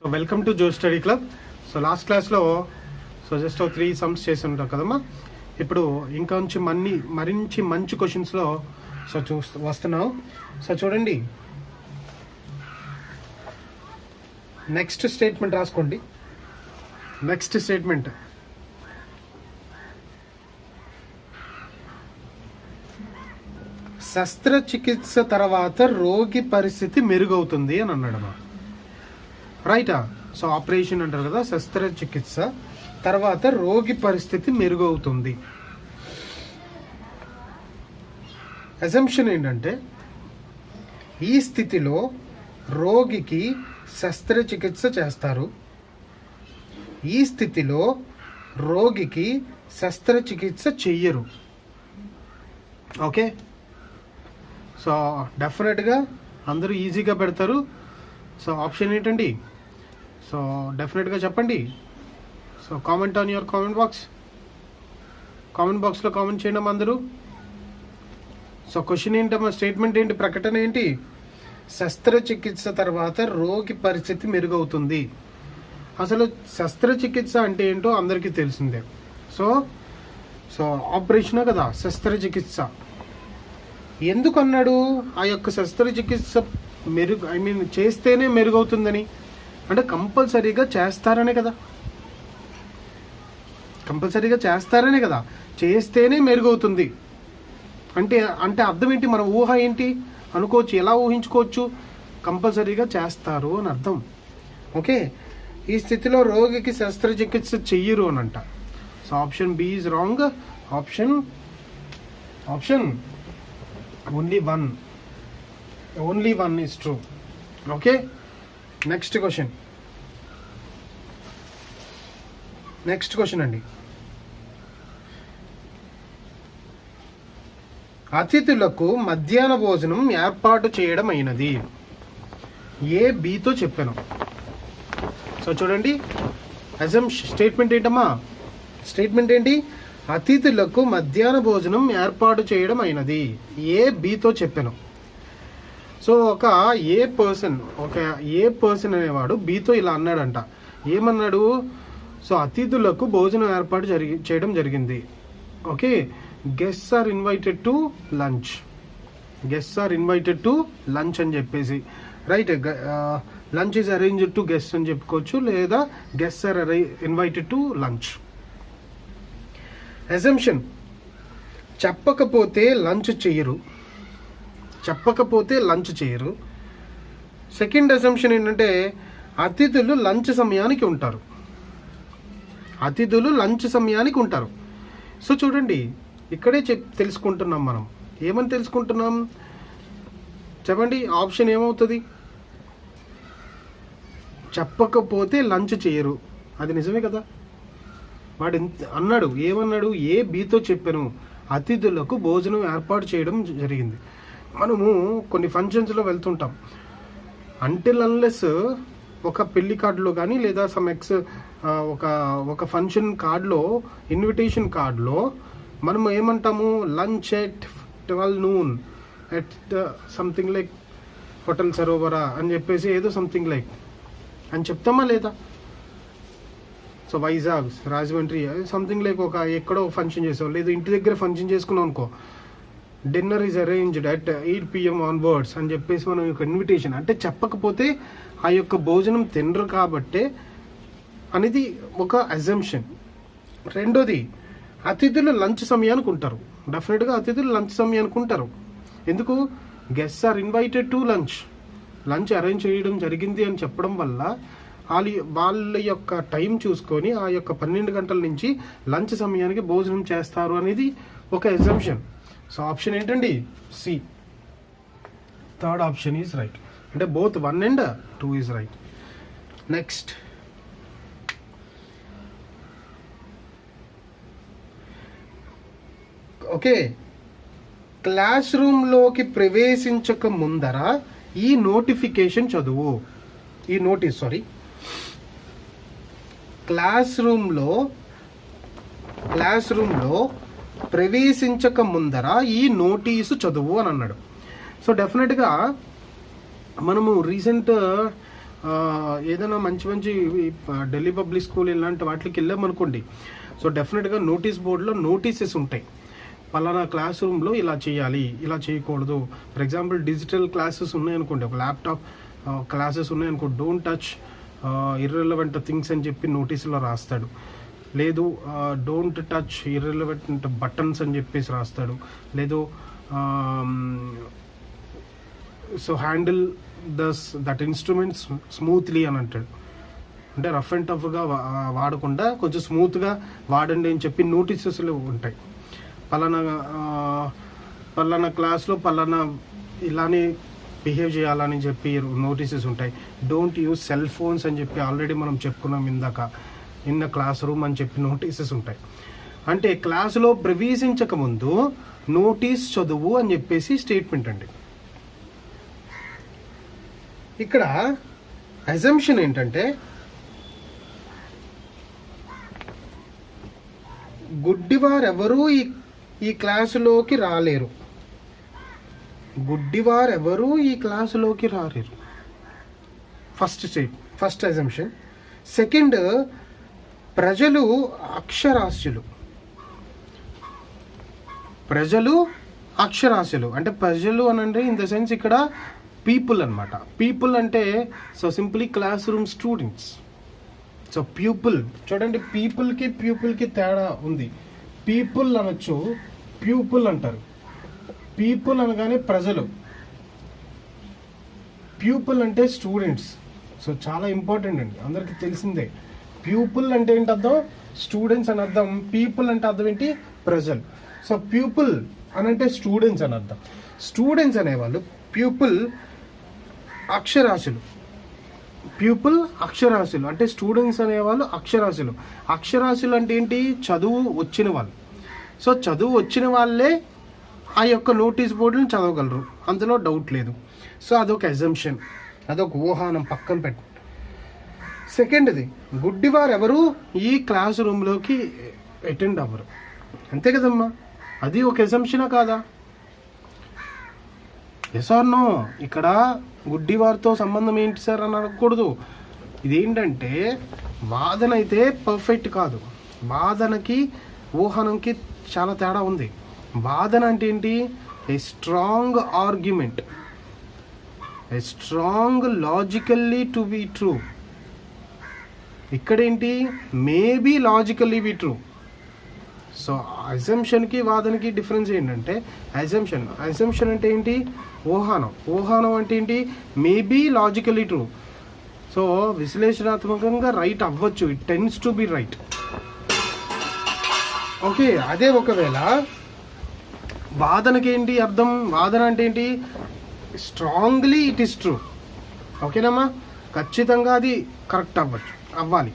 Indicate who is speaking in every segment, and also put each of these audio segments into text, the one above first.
Speaker 1: So welcome to Jo study club. So last క్లాస్లో just 3 sums చేసి ఉంటాం కదమ్మా. ఇప్పుడు ఇంకా మరించి మంచి క్వశ్చన్స్లో వస్తున్నాం. సో చూడండి, నెక్స్ట్ స్టేట్మెంట్ రాసుకోండి. నెక్స్ట్ స్టేట్మెంట్, శస్త్రచికిత్స తర్వాత రోగి పరిస్థితి మెరుగవుతుంది అని అన్నాడమ్మా. రైటా? సో ఆపరేషన్ అంటారు కదా, శస్త్రచికిత్స తర్వాత రోగి పరిస్థితి మెరుగవుతుంది. అజంప్షన్ ఏంటంటే, ఈ స్థితిలో రోగికి శస్త్రచికిత్స చేస్తారు. ఈ స్థితిలో రోగికి శస్త్రచికిత్స చెయ్యరు. ఓకే, సో డెఫినెట్గా అందరూ ఈజీగా పెడతారు. సో ఆప్షన్ ఏంటండి? సో డెఫినెట్గా చెప్పండి. So comment on your comment box. Comment బాక్స్లో కామెంట్ చేయడం అందరూ. సో క్వశ్చన్ ఏంటమ్మా, స్టేట్మెంట్ ఏంటి, ప్రకటన ఏంటి? శస్త్రచికిత్స తర్వాత రోగి పరిస్థితి మెరుగవుతుంది. అసలు శస్త్రచికిత్స అంటే ఏంటో అందరికీ తెలిసిందే. సో సో ఆపరేషనే కదా శస్త్రచికిత్స. ఎందుకు అన్నాడు ఆ యొక్క శస్త్రచికిత్స చేస్తేనే మెరుగవుతుందని? అంటే కంపల్సరీగా చేస్తారనే కదా, చేస్తేనే మెరుగవుతుంది అంటే అర్థం ఏంటి? మన ఊహ ఏంటి అనుకోవచ్చు, ఎలా ఊహించుకోవచ్చు? కంపల్సరీగా చేస్తారు అని అర్థం. ఓకే, ఈ స్థితిలో రోగికి శస్త్రచికిత్స చెయ్యరు అని అంట. So option B is wrong. Option only one is true. Okay, next question అండి. అతిథులకు మధ్యాహ్న భోజనం ఏర్పాటు చేయడం అయినది. ఏ బితో చెప్పాను. సో చూడండి, స్టేట్మెంట్ ఏంటమ్మా? స్టేట్మెంట్ ఏంటి? అతిథులకు మధ్యాహ్న భోజనం ఏర్పాటు చేయడం అయినది. ఏ బితో చెప్పాను. సో ఏ పర్సన్ అనేవాడు బితో ఇలా అన్నాడంట. ఏమన్నాడు? సో అతిథులకు భోజనం ఏర్పాటు చేయడం జరిగింది. Okay, guests are invited to lunch అని చెప్పేసి, right? Lunch is arranged to guest అని చెప్పుకోవచ్చు, లేదా guests are invited to lunch. Assumption, చెప్పకపోతే లంచ్ చేయరు. సెకండ్ అజంప్షన్ ఏంటంటే, అతిథులు లంచ్ సమయానికి ఉంటారు. సో చూడండి, ఇక్కడే తెలుసుకుంటున్నాం మనం. ఏమని తెలుసుకుంటున్నాం చెప్పండి? ఆప్షన్ ఏమవుతుంది? చెప్పకపోతే లంచ్ చేయరు, అది నిజమే కదా. వాడు అన్నాడు, ఏమన్నాడు? ఏ బితో చెప్పాను, అతిథులకు భోజనం ఏర్పాటు చేయడం జరిగింది. మనము కొన్ని ఫంక్షన్స్లో వెళ్తుంటాం. అంటిల్ అన్లెస్ ఒక పెళ్లి కార్డులో కానీ, లేదా ఒక ఫంక్షన్ కార్డులో, ఇన్విటేషన్ కార్డులో మనం ఏమంటాము? Lunch at 12 noon at something like hotel Sarovara అని చెప్పేసి ఏదో సంథింగ్ లైక్ అని చెప్తామా లేదా? So Vizag, Rajahmundry, something like ఎక్కడో ఫంక్షన్ చేసావు, లేదా ఇంటి దగ్గర ఫంక్షన్ చేసుకున్నాం అనుకో, dinner is arranged at 8 PM onwards అని చెప్పేసి మనం యొక్క ఇన్విటేషన్. అంటే చెప్పకపోతే ఆ యొక్క భోజనం తినరు కాబట్టే అనేది ఒక అజంప్షన్. రెండోది, అతిథులు లంచ్ సమయానికి ఉంటారు. డెఫినెట్గా అతిథులు లంచ్ సమయానికి ఉంటారు. ఎందుకు? Guests are invited to lunch arrange చేయడం జరిగింది అని చెప్పడం వల్ల వాళ్ళ యొక్క టైం చూసుకొని ఆ యొక్క 12 గంటల నుంచి లంచ్ సమయానికి భోజనం చేస్తారు అనేది ఒక అజంప్షన్. సో ఆప్షన్ ఏంటండి? C, third option is right. అంటే both 1 and 2 is right. Next, okay, క్లాస్ రూమ్లోకి ప్రవేశించక ముందర ఈ నోటిఫికేషన్ చదువు. ఈ నోటీస్, క్లాస్ రూమ్లో ప్రవేశించక ముందర ఈ నోటీసు చదువు అని అన్నాడు. సో డెఫినెట్గా మనము రీసెంట్ ఏదైనా మంచి మంచి ఢిల్లీ పబ్లిక్ స్కూల్ ఇలాంటి వాటికి వెళ్ళామనుకోండి, సో డెఫినెట్గా నోటీస్ బోర్డులో నోటీసెస్ ఉంటాయి. పలానా క్లాస్ రూమ్లో ఇలా చేయాలి, ఇలా చేయకూడదు. ఫర్ ఎగ్జాంపుల్ డిజిటల్ క్లాసెస్ ఉన్నాయనుకోండి, ఒక ల్యాప్టాప్ క్లాసెస్ ఉన్నాయనుకో, డోంట్ టచ్ ఇర్రెలవెంట్ థింగ్స్ అని చెప్పి నోటీసులో రాస్తాడు. లేదు డోంట్ టచ్ ఇర్రెలవెంట్ బటన్స్ అని చెప్పేసి రాస్తాడు. లేదు so handle that instruments smoothly అని అంటాడు. అంటే రఫ్ అండ్ టఫ్గా వాడకుండా కొంచెం స్మూత్గా వాడండి అని చెప్పి నోటీసెస్లు ఉంటాయి. పలానా క్లాస్లో పలానా ఇలానే బిహేవ్ చేయాలని చెప్పి నోటీసెస్ ఉంటాయి. డోంట్ యూజ్ సెల్ ఫోన్స్ అని చెప్పి ఆల్రెడీ మనం చెప్పుకున్నాం ఇందాక, ఇన్ క్లాస్ రూమ్ అని చెప్పి నోటీసెస్ ఉంటాయి. అంటే క్లాసులో ప్రవేశించక ముందు నోటీస్ చదువు అని చెప్పేసి స్టేట్మెంట్ అండి. ఇక్కడ అజంప్షన్ ఏంటంటే గుడ్డివారెవరూ ఈ క్లాసులోకి రాలేరు. గుడ్డివారెవరూ ఈ క్లాసులోకి రాలేరు. First assumption. సెకండ్, ప్రజలు అక్షరాస్యులు. ప్రజలు అక్షరాస్యులు అంటే ప్రజలు అనంటే ఇన్ ద సెన్స్ ఇక్కడ పీపుల్ అనమాట. పీపుల్ అంటే so simply class room students. So pupil చూడండి, ప్యూపుల్కి తేడా ఉంది. పీపుల్ అనొచ్చు, ప్యూపుల్ అంటారు. పీపుల్ అనగానే ప్రజలు, ప్యూపుల్ అంటే స్టూడెంట్స్. సో చాలా ఇంపార్టెంట్ అండి, అందరికీ తెలిసిందే. ప్యూపుల్ అంటే ఏంటి అర్థం? స్టూడెంట్స్ అని అర్థం. పీపుల్ అంటే అర్థం ఏంటి? ప్రజలు. సో ప్యూపుల్ అనంటే స్టూడెంట్స్ అని అర్థం. స్టూడెంట్స్ అనేవాళ్ళు, ప్యూపుల్ అక్షరాస్యులు. ప్యూపుల్ అక్షరాస్యులు అంటే స్టూడెంట్స్ అనేవాళ్ళు అక్షరాస్యులు. అక్షరాస్యులు అంటే ఏంటి? చదువు వచ్చిన వాళ్ళు. సో చదువు వచ్చిన వాళ్ళే ఆ యొక్క నోటీస్ బోర్డుని చదవగలరు, అందులో డౌట్ లేదు. సో అదొక అజంప్షన్, అదొక ఊహానం, పక్కన పెట్టు. సెకండ్ది, గుడ్డివారు ఎవరు ఈ క్లాస్ రూమ్లోకి అటెండ్ అవ్వరు. అంతే కదమ్మా, అది ఒక అజంప్షనా కాదా? Yes or no? ఇక్కడ గుడ్డివారితో సంబంధం ఏంటి సార్ అని అడగకూడదు. ఇదేంటంటే వాదన అయితే పర్ఫెక్ట్ కాదు. వాదనకి ఊహనంకి చాలా తేడా ఉంది. వాదన అంటే ఏంటి? A strong argument, a strong logically to be true. ఇక్కడేంటి? Maybe logically be true. So అజంప్షన్కి వాదనకి డిఫరెన్స్ ఏంటంటే, అజంప్షన్ అంటే ఏంటి? ఊహానం అంటే ఏంటి? Maybe logically true. సో విశ్లేషణాత్మకంగా రైట్ అవ్వచ్చు, it tends to be right. Okay, అదే ఒకవేళ వాదనకి ఏంటి అర్థం? వాదన అంటే ఏంటి? Strongly it is true. ఓకేనమ్మా, ఖచ్చితంగా అది కరెక్ట్ అవ్వాలి.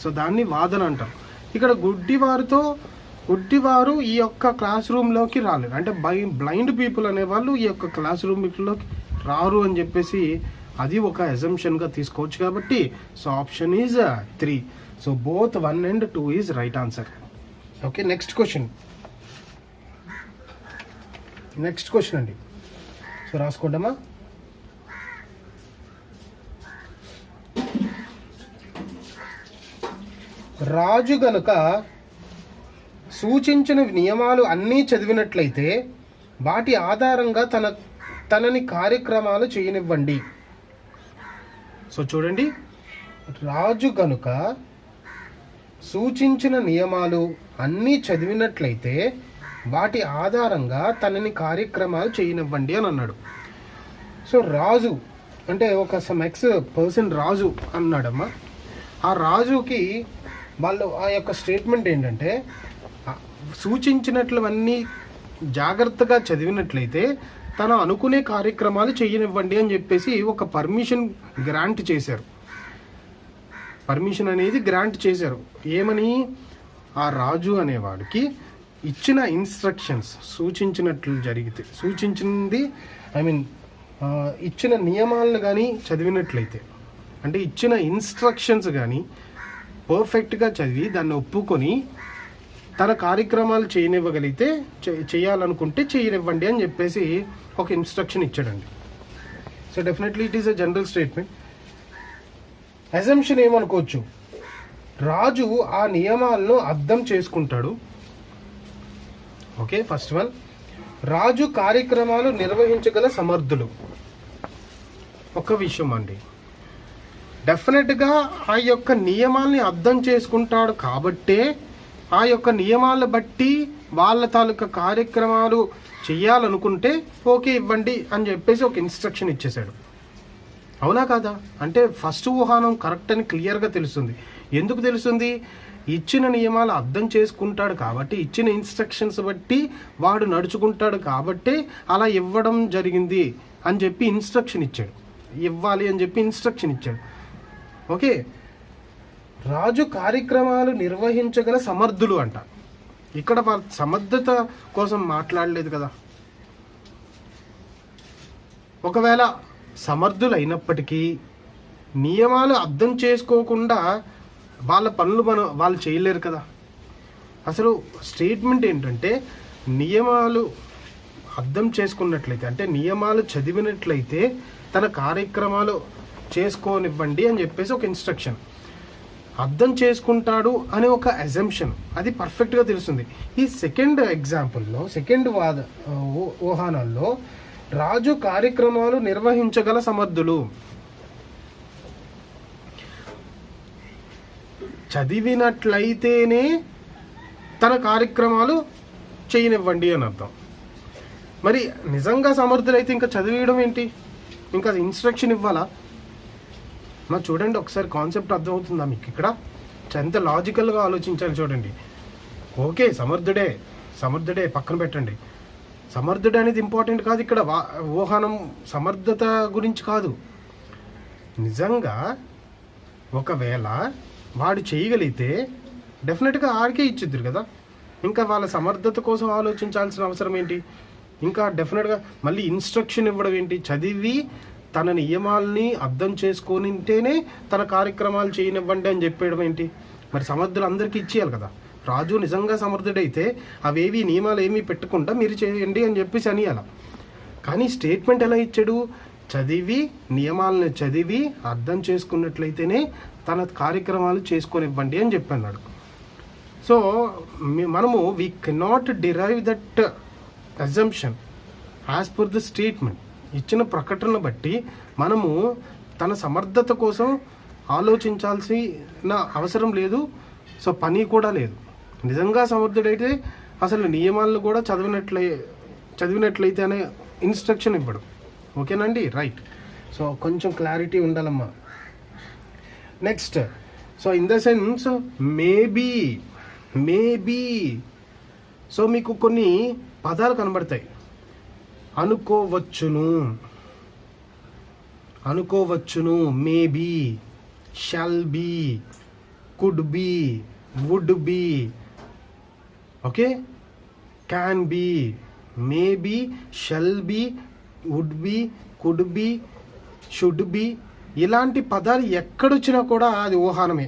Speaker 1: సో దాన్ని వాదన అంటారు. ఇక్కడ గుడ్డివారు ఈ యొక్క క్లాస్ రూమ్లోకి రాలేరు. అంటే బ్లైండ్ పీపుల్ అనేవాళ్ళు ఈ యొక్క క్లాస్ రూమ్లోకి రారు అని చెప్పేసి అది ఒక అజంప్షన్గా తీసుకోవచ్చు. కాబట్టి so option is 3. So both 1 and 2 is right answer. Okay, next question అండి. సో రాసుకోండమ్మా. రాజు గనుక సూచించిన నియమాలు అన్నీ చదివినట్లయితే వాటి ఆధారంగా తనని కార్యక్రమాలు చేయనివ్వండి. సో చూడండి, రాజు గనుక సూచించిన నియమాలు అన్నీ చదివినట్లయితే వాటి ఆధారంగా తనని కార్యక్రమాలు చేయనివ్వండి అని అన్నాడు. సో రాజు అంటే ఒక సమ్ ఎక్స్ పర్సన్ రాజు అన్నాడమ్మా. ఆ రాజుకి వాళ్ళు ఆ యొక్క స్టేట్మెంట్ ఏంటంటే, సూచించినట్లవన్నీ జాగ్రత్తగా చదివినట్లయితే తను అనుకునే కార్యక్రమాలు చేయనివ్వండి అని చెప్పేసి ఒక పర్మిషన్ గ్రాంట్ చేశారు. పర్మిషన్ అనేది గ్రాంట్ చేశారు. ఏమని? ఆ రాజు అనేవాడికి ఇచ్చిన ఇన్స్ట్రక్షన్స్ ఇచ్చిన నియమాలను కానీ చదివినట్లయితే, అంటే ఇచ్చిన ఇన్స్ట్రక్షన్స్ కానీ పర్ఫెక్ట్గా చదివి దాన్ని ఒప్పుకొని తన కార్యక్రమాలు చేయనివ్వగలిగితే, చేయాలనుకుంటే చేయనివ్వండి అని చెప్పేసి ఒక ఇన్స్ట్రక్షన్ ఇచ్చాడండి. So definitely it is a general statement. Assumption ఏమనుకోవచ్చు, రాజు ఆ నియమాలను అర్థం చేసుకుంటాడు. ఓకే, ఫస్ట్ వన్, రాజు కార్యక్రమాలు నిర్వహించగల సమర్థులు. ఒక విషయం అండి, డెఫినెట్గా ఆ యొక్క నియమాల్ని అర్థం చేసుకుంటాడు కాబట్టే ఆ యొక్క నియమాలను బట్టి వాళ్ళ తాలూకా కార్యక్రమాలు చెయ్యాలనుకుంటే ఓకే ఇవ్వండి అని చెప్పేసి ఒక ఇన్స్ట్రక్షన్ ఇచ్చేశాడు. అవునా కాదా? అంటే ఫస్ట్ ఊహానం కరెక్ట్ అని క్లియర్గా తెలుస్తుంది. ఎందుకు తెలుస్తుంది? ఇచ్చిన నియమాలు అర్థం చేసుకుంటాడు కాబట్టి, ఇచ్చిన ఇన్స్ట్రక్షన్స్ బట్టి వాడు నడుచుకుంటాడు కాబట్టి అలా ఇవ్వడం జరిగింది అని చెప్పి ఇన్స్ట్రక్షన్ ఇచ్చాడు, ఇవ్వాలి అని చెప్పి ఇన్స్ట్రక్షన్ ఇచ్చాడు. ఓకే, రాజు కార్యక్రమాలు నిర్వహించగల సమర్థులు అంట. ఇక్కడ సమర్థత కోసం మాట్లాడలేదు కదా. ఒకవేళ సమర్థులు అయినప్పటికీ నియమాలు అర్థం చేసుకోకుండా వాళ్ళ పనులు వాళ్ళు చేయలేరు కదా. అసలు స్టేట్మెంట్ ఏంటంటే, నియమాలు అర్థం చేసుకున్నట్లయితే, అంటే నియమాలు చదివినట్లయితే తన కార్యక్రమాలు చేసుకోనివ్వండి అని చెప్పేసి ఒక ఇన్స్ట్రక్షన్. అర్థం చేసుకుంటాడు అనే ఒక అజంప్షన్, అది పర్ఫెక్ట్గా తెలుస్తుంది. ఈ సెకండ్ ఎగ్జాంపుల్లో, సెకండ్ ఊహానాల్లో రాజు కార్యక్రమాలు నిర్వహించగల సమర్థులు. చదివినట్లయితేనే తన కార్యక్రమాలు చేయనివ్వండి అని అర్థం. మరి నిజంగా సమర్థులైతే ఇంకా చదివేయడం ఏంటి, ఇంకా ఇన్స్ట్రక్షన్ ఇవ్వాలా? మరి చూడండి ఒకసారి, కాన్సెప్ట్ అర్థమవుతుందా మీకు? ఇక్కడ ఎంత లాజికల్గా ఆలోచించాలి చూడండి. ఓకే, సమర్థుడే పక్కన పెట్టండి. సమర్థుడు అనేది ఇంపార్టెంట్ కాదు ఇక్కడ. ఊహానం సమర్థత గురించి కాదు. నిజంగా ఒకవేళ వాడు చేయగలిగితే డెఫినెట్గా ఆడికే ఇచ్చిద్దురు కదా. ఇంకా వాళ్ళ సమర్థత కోసం ఆలోచించాల్సిన అవసరం ఏంటి? ఇంకా డెఫినెట్గా మళ్ళీ ఇన్స్ట్రక్షన్ ఇవ్వడం ఏంటి? చదివి తన నియమాల్ని అర్థం చేసుకొనింటేనే తన కార్యక్రమాలు చేయనివ్వండి అని చెప్పేయడం ఏంటి? మరి సమర్థులు అందరికీ ఇచ్చేయాలి కదా. రాజు నిజంగా సమర్థుడైతే అవేవి నియమాలు ఏమీ పెట్టకుండా మీరు చేయండి అని చెప్పేసి అనియాల. కానీ స్టేట్మెంట్ ఎలా ఇచ్చాడు? నియమాలను చదివి అర్థం చేసుకున్నట్లయితేనే తన కార్యక్రమాలు చేసుకొనివ్వండి అని చెప్పన్నాడు. సో మనము we cannot derive that assumption as per the statement. ఇచ్చిన ప్రకటన బట్టి మనము తన సమర్థత కోసం ఆలోచించాల్సిన అవసరం లేదు. సో పని కూడా లేదు. నిజంగా సమర్థుడైతే అసలు నియమాలను కూడా చదివినట్లయితే అనే ఇన్స్ట్రక్షన్ ఇవ్వడం. ఓకేనండి, రైట్. సో కొంచెం క్లారిటీ ఉండాలమ్మా. Next, so in the sense maybe so మీకు కొన్ని పదాలు కనబడతాయి. అనుకోవచ్చును, maybe, shall be, could be, would be, okay, can be, maybe, shall be, would be, could be, should be. ఇలాంటి పదాలు ఎక్కడొచ్చినా కూడా అది ఊహానమే.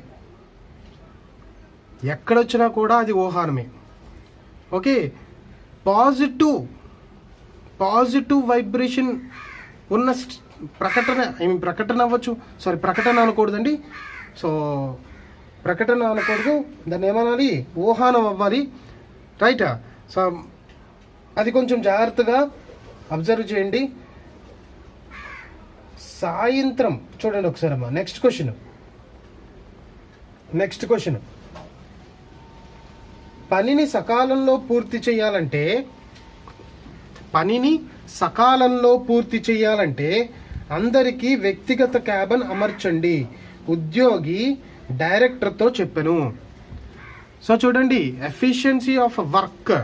Speaker 1: ఓకే, పాజిటివ్ వైబ్రేషన్ ఉన్న ప్రకటన అవ్వచ్చు. ప్రకటన అనకూడదండి. సో ప్రకటన అనకూడదు, దాన్ని ఏమనాలి? ఊహానం అవ్వాలి, రైటా? సో అది కొంచెం జాగ్రత్తగా అబ్జర్వ్ చేయండి. సాయంత్రం చూడండి ఒకసారి అమ్మా. నెక్స్ట్ క్వశ్చన్, పనిని సకాలంలో పూర్తి చేయాలంటే అందరికీ వ్యక్తిగత క్యాబిన్ అమర్చండి, ఉద్యోగి డైరెక్టర్తో చెప్పెను. సో చూడండి, efficiency of work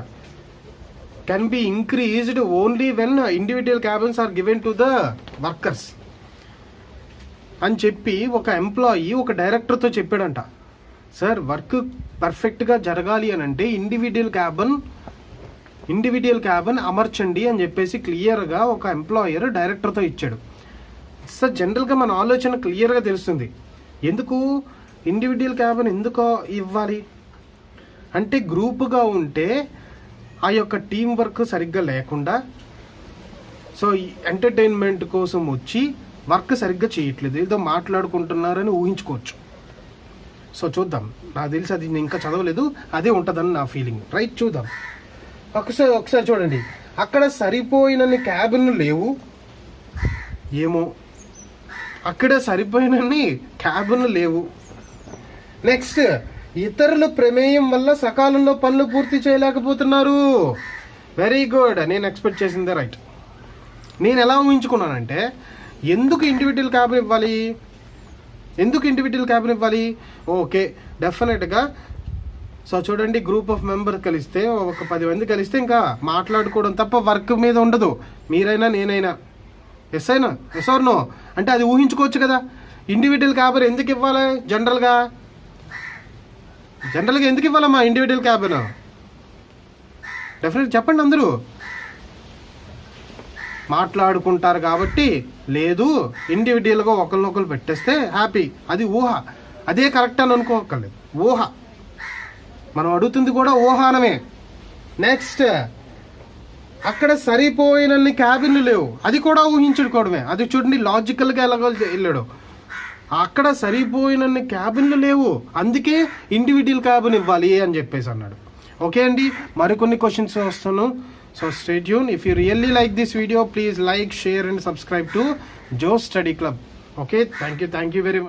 Speaker 1: can be increased only when individual cabins are given to the workers అని చెప్పి ఒక ఎంప్లాయీ ఒక డైరెక్టర్తో చెప్పాడంట. సార్, వర్క్ పర్ఫెక్ట్గా జరగాలి అని అంటే ఇండివిజువల్ క్యాబిన్ అమర్చండి అని చెప్పేసి క్లియర్గా ఒక ఎంప్లాయర్ డైరెక్టర్తో ఇచ్చాడు. సార్, జనరల్గా మన ఆలోచన క్లియర్గా తెలుస్తుంది. ఎందుకు ఇండివిజువల్ క్యాబిన్ ఎందుకు ఇవ్వాలి అంటే, గ్రూపుగా ఉంటే ఆ యొక్క టీం వర్క్ సరిగ్గా లేకుండా, సో ఎంటర్టైన్మెంట్ కోసం వచ్చి వర్క్ సరిగ్గా చేయట్లేదు, ఏదో మాట్లాడుకుంటున్నారని ఊహించుకోవచ్చు. సో చూద్దాం, నాకు తెలిసి అది నేను ఇంకా చదవలేదు, అదే ఉంటుందని నా ఫీలింగ్. రైట్, చూద్దాం. ఒకసారి చూడండి, అక్కడ సరిపోయినన్ని క్యాబిన్లు లేవు. ఏమో అక్కడ సరిపోయినన్ని క్యాబిన్లు లేవు. నెక్స్ట్, ఇతరుల ప్రమేయం వల్ల సకాలంలో పనులు పూర్తి చేయలేకపోతున్నారు. వెరీ గుడ్, నేను ఎక్స్పెక్ట్ చేసిందే రైట్. నేను ఎలా ఊహించుకున్నానంటే, ఎందుకు ఇండివిజువల్ క్యాబిన్ ఇవ్వాలి? ఓకే, డెఫినెట్గా. సో చూడండి, గ్రూప్ ఆఫ్ మెంబర్స్ కలిస్తే, ఒక 10 మంది కలిస్తే ఇంకా మాట్లాడుకోవడం తప్ప వర్క్ మీద ఉండదు. మీరైనా నేనైనా ఎస్ ఆర్ నో అంటే అది ఊహించుకోవచ్చు కదా. ఇండివిజువల్ క్యాబిన్ ఎందుకు ఇవ్వాలి? జనరల్గా ఎందుకు ఇవ్వాలమ్మా ఇండివిజువల్ క్యాబిన్? డెఫినెట్ చెప్పండి. అందరూ మాట్లాడుకుంటారు కాబట్టి లేదు, ఇండివిజువల్గా ఒకరినొకరు పెట్టేస్తే హ్యాపీ. అది ఊహ, అదే కరెక్ట్ అని అనుకోకర్లేదు, ఊహ. మనం అడుగుతుంది కూడా ఊహానమే. నెక్స్ట్, అక్కడ సరిపోయినన్ని క్యాబిన్లు లేవు, అది కూడా ఊహించుకోవడమే. అది చూడండి లాజికల్గా ఎలాగో వెళ్ళాడు. అక్కడ సరిపోయినన్ని క్యాబిన్లు లేవు, అందుకే ఇండివిజువల్ క్యాబిన్ ఇవ్వాలి అని చెప్పేసి అన్నాడు. ఓకే అండి, మరికొన్ని క్వశ్చన్స్ వస్తాను. So stay tuned. If you really like this video, please like, share and subscribe to Joe Study Club. Okay, thank you very much.